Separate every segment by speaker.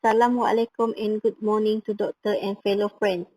Speaker 1: Assalamualaikum and good morning to Doctor and fellow friends.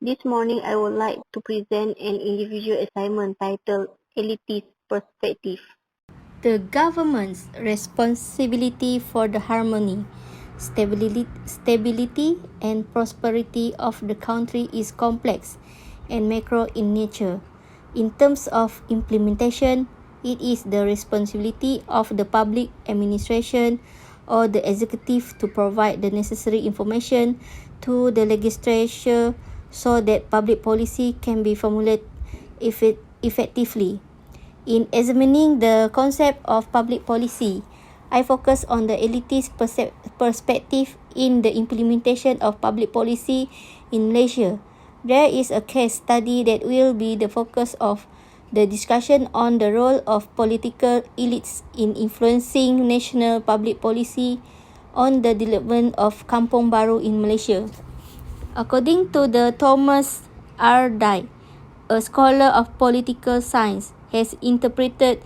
Speaker 1: This morning I would like to present an individual assignment titled Elitist Perspective.
Speaker 2: The government's responsibility for the harmony, stability and prosperity of the country is complex and macro in nature. In terms of implementation, it is the responsibility of the public administration or the executive to provide the necessary information to the legislature so that public policy can be formulated effectively. In examining the concept of public policy, I focus on the elitist perspective in the implementation of public policy in Malaysia. There is a case study that will be the focus of the discussion on the role of political elites in influencing national public policy on the development of Kampung Baru in Malaysia. According to the Thomas R. Dye, a scholar of political science, has interpreted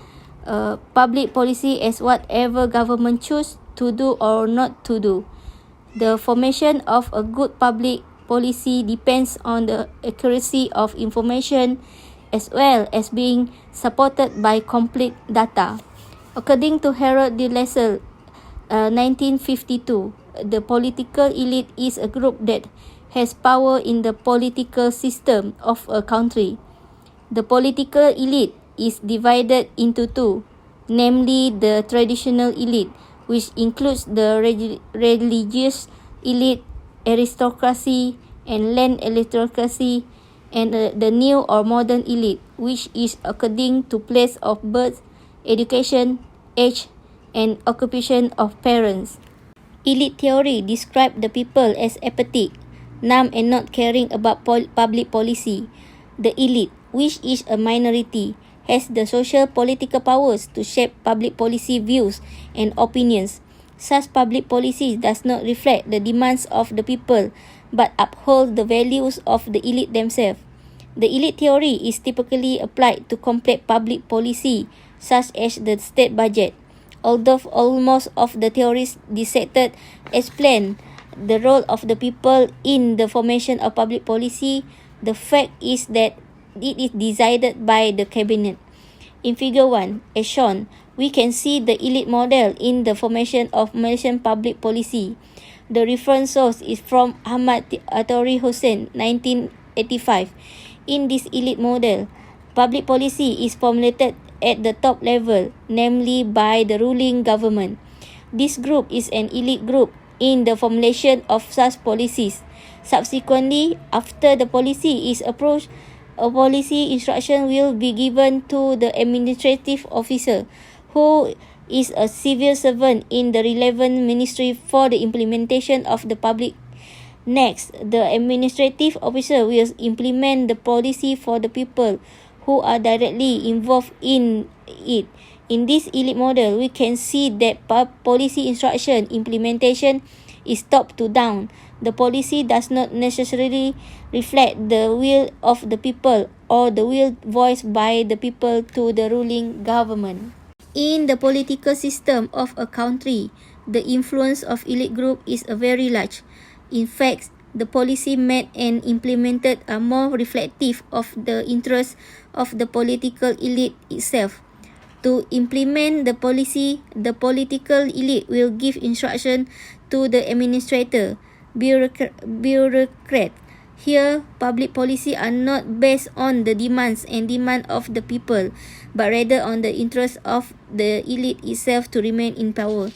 Speaker 2: public policy as whatever government choose to do or not to do. The formation of a good public policy depends on the accuracy of information as well as being supported by complete data. According to Harold de Lasalle, 1952, the political elite is a group that has power in the political system of a country. The political elite is divided into two, namely the traditional elite, which includes the religious elite, aristocracy, and land aristocracy, and the new or modern elite, which is according to place of birth, education, age, and occupation of parents. Elite theory describes the people as apathetic, numb and not caring about public policy. The elite, which is a minority, has the social political powers to shape public policy views and opinions. Such public policy does not reflect the demands of the people, but uphold the values of the elite themselves. The elite theory is typically applied to complete public policy, such as the state budget. Although almost of the theories dissected explain the role of the people in the formation of public policy, the fact is that it is decided by the cabinet. In figure 1, as shown, we can see the elite model in the formation of Malaysian public policy. The reference source is from Ahmad Attori Hussain, 1985. In this elite model, public policy is formulated at the top level, namely by the ruling government. This group is an elite group in the formulation of such policies. Subsequently, after the policy is approved, a policy instruction will be given to the administrative officer, who is a civil servant in the relevant ministry for the implementation of the public. Next, the administrative officer will implement the policy for the people who are directly involved in it. In this elite model, we can see that policy instruction implementation is top to down. The policy does not necessarily reflect the will of the people or the will voiced by the people to the ruling government. In the political system of a country, the influence of elite group is very large. In fact, the policy made and implemented are more reflective of the interests of the political elite itself. To implement the policy, the political elite will give instruction to the administrator, bureaucrat. Here, public policy are not based on the demands and demand of the people, but rather on the interest of the elite itself to remain in power.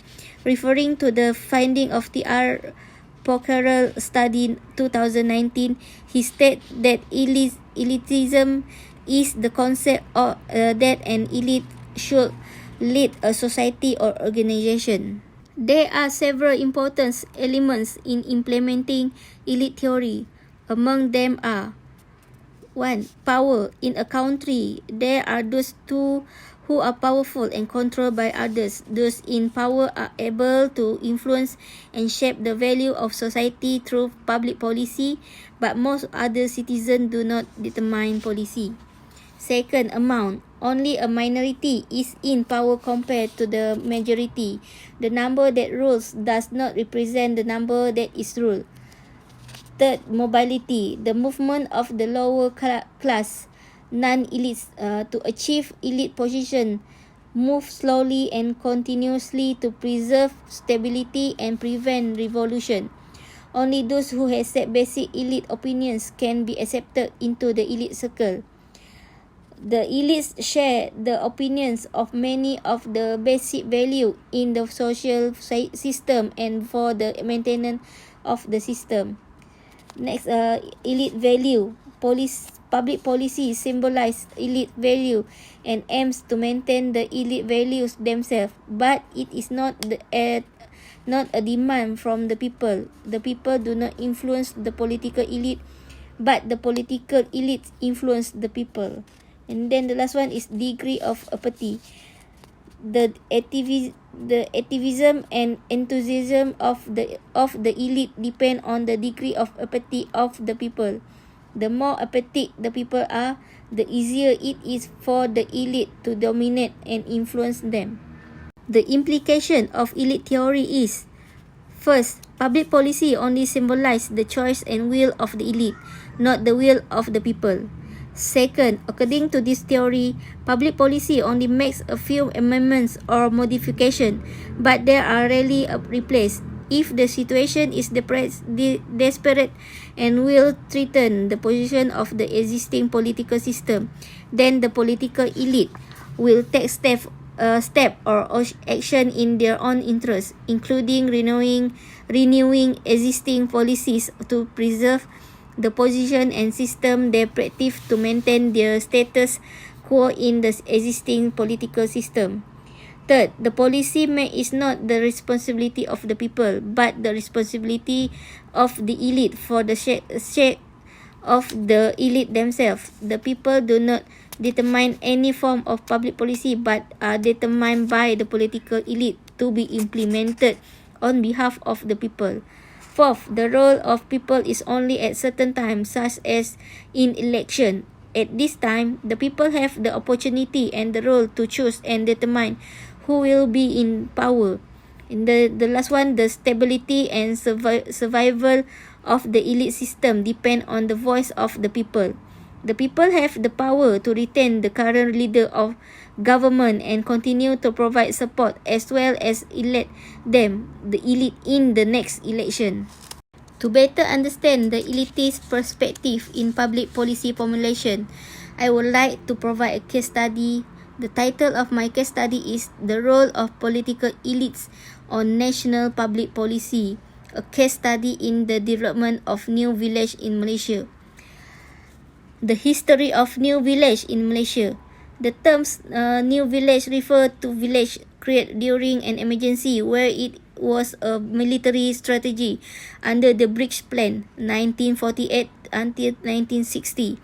Speaker 2: Referring to the finding of T.R. Pockerell study 2019, he stated that elitism is the concept that an elite should lead a society or organization. There are several important elements in implementing elite theory. Among them are 1. Power. In a country, there are those who are powerful and controlled by others. Those in power are able to influence and shape the value of society through public policy, but most other citizens do not determine policy. Second, amount. only a minority is in power compared to the majority. The number that rules does not represent the number that is ruled. Third, mobility, the movement of the lower class, non-elites, to achieve elite position, move slowly and continuously to preserve stability and prevent revolution. Only those who have set basic elite opinions can be accepted into the elite circle. The elites share the opinions of many of the basic value in the social system and for the maintenance of the system. Next, elite value. Public policy symbolize elite value and aims to maintain the elite values themselves, but it is not not a demand from the people. The people do not influence the political elite, but the political elite influence the people. And then the last one is degree of apathy. The activism and enthusiasm of the elite depend on the degree of apathy of the people. The more apathetic the people are, the easier it is for the elite to dominate and influence them. The implication of elite theory is: first, public policy only symbolizes the choice and will of the elite, not the will of the people. Second, according to this theory, public policy only makes a few amendments or modifications, but they are rarely replaced. If the situation is desperate and will threaten the position of the existing political system, then the political elite will take step or action in their own interest, including renewing existing policies to preserve the position and system they practice to maintain their status quo in the existing political system. Third, the policy is not the responsibility of the people, but the responsibility of the elite for the shape of the elite themselves. The people do not determine any form of public policy, but are determined by the political elite to be implemented on behalf of the people. Fourth, the role of people is only at certain times, such as in election. At this time, the people have the opportunity and the role to choose and determine who will be in power. And the last one, the stability and survival of the elite system depend on the voice of the people. The people have the power to retain the current leader of government and continue to provide support as well as elect them, the elite, in the next election. To better understand the elitist perspective in public policy formulation, I would like to provide a case study. The title of my case study is The Role of Political Elites on National Public Policy, a case study in the development of new village in Malaysia. The history of new village in Malaysia. The terms new village refer to village created during an emergency where it was a military strategy under the Bridge Plan 1948 until 1960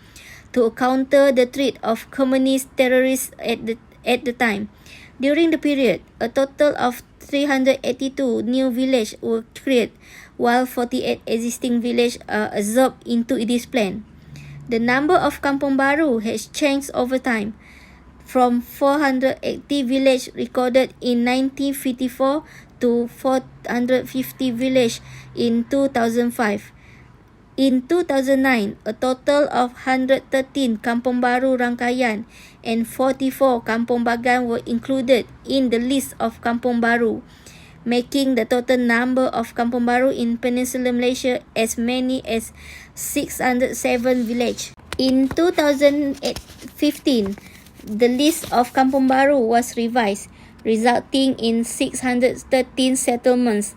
Speaker 2: to counter the threat of communist terrorists at the time. During the period, a total of 382 new villages were created, while 48 existing villages are absorbed into this plan. The number of Kampung Baru has changed over time, from 480 villages recorded in 1954 to 450 villages in 2005. In 2009, a total of 113 Kampung Baru Rangkaian and 44 Kampung Bagan were included in the list of Kampung Baru, making the total number of Kampung Baru in Peninsular Malaysia as many as 607 villages. In 2015, the list of Kampung Baru was revised, resulting in 613 settlements,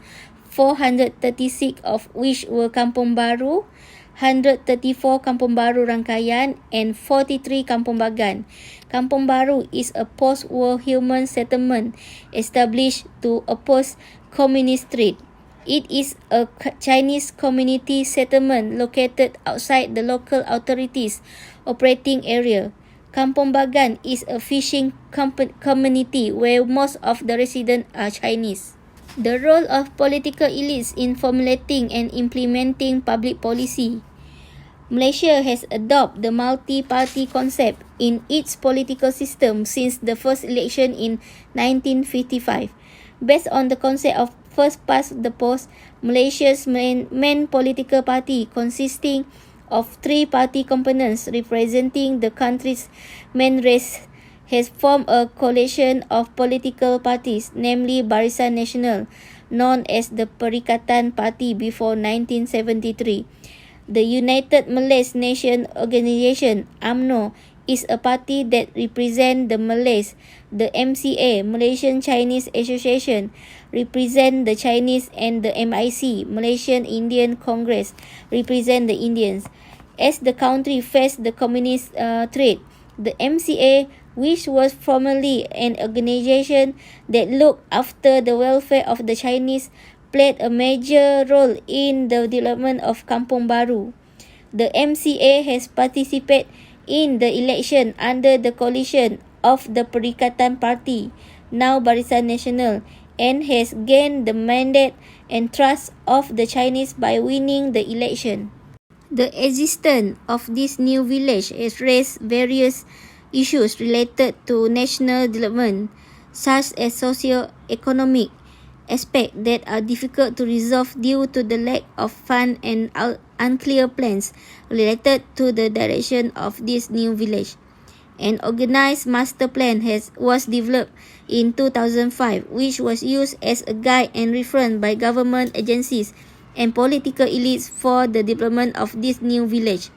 Speaker 2: 436 of which were Kampung Baru, 134 Kampung Baru Rangkaian, and 43 Kampung Bagan. Kampung Baru is a post-war human settlement established to oppose communist threat. It is a Chinese community settlement located outside the local authorities' operating area. Kampung Bagan is a fishing community where most of the residents are Chinese. The role of political elites in formulating and implementing public policy. Malaysia has adopted the multi-party concept in its political system since the first election in 1955. Based on the concept of first past the post, Malaysia's main political party, consisting of three party components representing the country's main race, has formed a coalition of political parties, namely Barisan Nasional, known as the Perikatan Party before 1973. The United Malay Nation Organization (UMNO) is a party that represents the Malays. The MCA, Malaysian Chinese Association, represent the Chinese, and the MIC, Malaysian Indian Congress, represent the Indians. As the country faced the communist threat, the MCA, which was formerly an organization that looked after the welfare of the Chinese, played a major role in the development of Kampung Baru. The MCA has participated in the election under the coalition of the Perikatan Party, now Barisan Nasional, and has gained the mandate and trust of the Chinese by winning the election. The existence of this new village has raised various issues related to national development, such as socio-economic aspects that are difficult to resolve due to the lack of funds and unclear plans related to the direction of this new village. An organized master plan was developed in 2005, which was used as a guide and reference by government agencies and political elites for the development of this new village.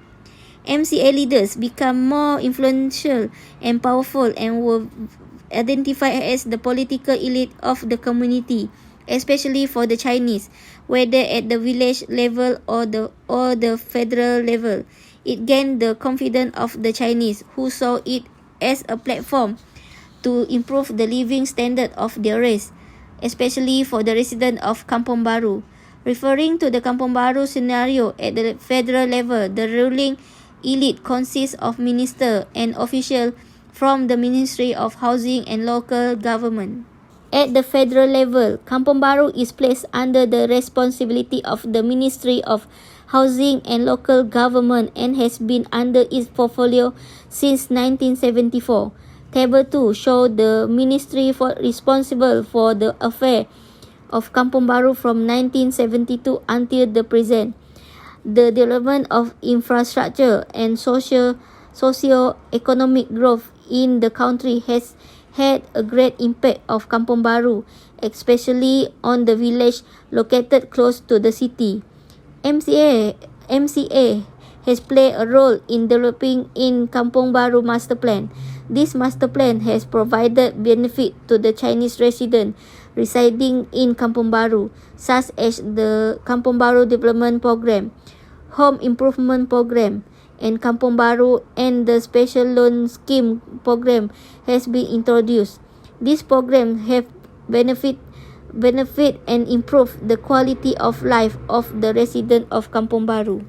Speaker 2: MCA leaders become more influential and powerful and were identified as the political elite of the community, especially for the Chinese, whether at the village level or the federal level. It gained the confidence of the Chinese, who saw it as a platform to improve the living standard of their race, especially for the residents of Kampung Baru. Referring to the Kampung Baru scenario at the federal level, the ruling elite consists of ministers and officials from the Ministry of Housing and Local Government. At the federal level, Kampung Baru is placed under the responsibility of the Ministry of Housing and Local Government and has been under its portfolio since 1974. Table 2 shows the ministry responsible for the affair of Kampung Baru from 1972 until the present. The development of infrastructure and socio-economic growth in the country has had a great impact of Kampung Baru, especially on the village located close to the city. MCA has played a role in developing in Kampung Baru Master Plan. This master plan has provided benefit to the Chinese residents residing in Kampung Baru, such as the Kampung Baru Development Program, Home Improvement Program, and Kampung Baru, and the Special Loan Scheme Program has been introduced. These programs have benefit and improve the quality of life of the residents of Kampung Baru.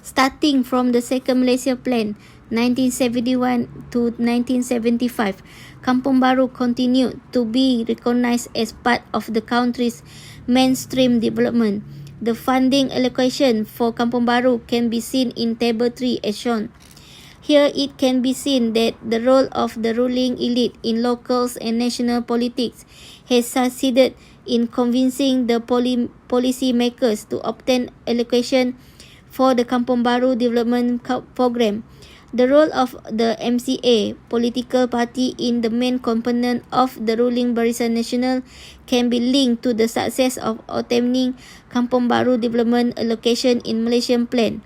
Speaker 2: Starting from the Second Malaysia Plan, 1971 to 1975, Kampung Baru continued to be recognized as part of the country's mainstream development. The funding allocation for Kampung Baru can be seen in Table 3 as shown. Here it can be seen that the role of the ruling elite in local and national politics has succeeded in convincing the policy makers to obtain allocation for the Kampung Baru Development Program. The role of the MCA political party in the main component of the ruling Barisan Nasional can be linked to the success of obtaining Kampung Baru development allocation in Malaysian plan.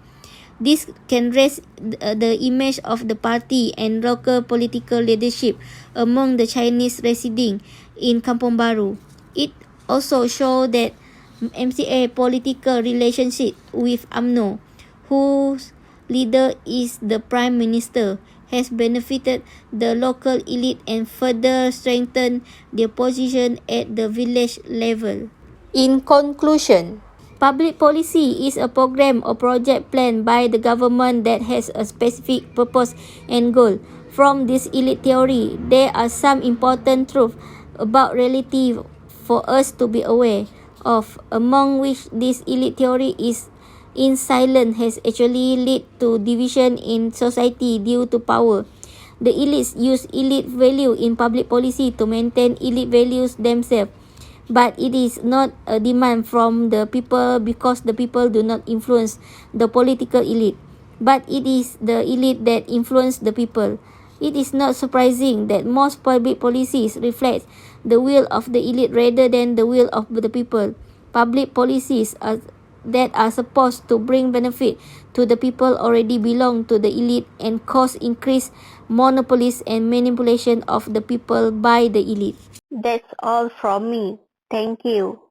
Speaker 2: This can raise the image of the party and local political leadership among the Chinese residing in Kampung Baru. It also shows that MCA political relationship with UMNO, whose leader is the Prime Minister, has benefited the local elite and further strengthened their position at the village level. In conclusion, public policy is a program or project planned by the government that has a specific purpose and goal. From this elite theory, there are some important truths about reality for us to be aware of, among which this elite theory is in silence has actually led to division in society due to power. The elites use elite value in public policy to maintain elite values themselves. But it is not a demand from the people because the people do not influence the political elite. But it is the elite that influence the people. It is not surprising that most public policies reflect the will of the elite rather than the will of the people. Public policies that are supposed to bring benefit to the people already belong to the elite and cause increased monopolies and manipulation of the people by the elite.
Speaker 1: That's all from me. Thank you.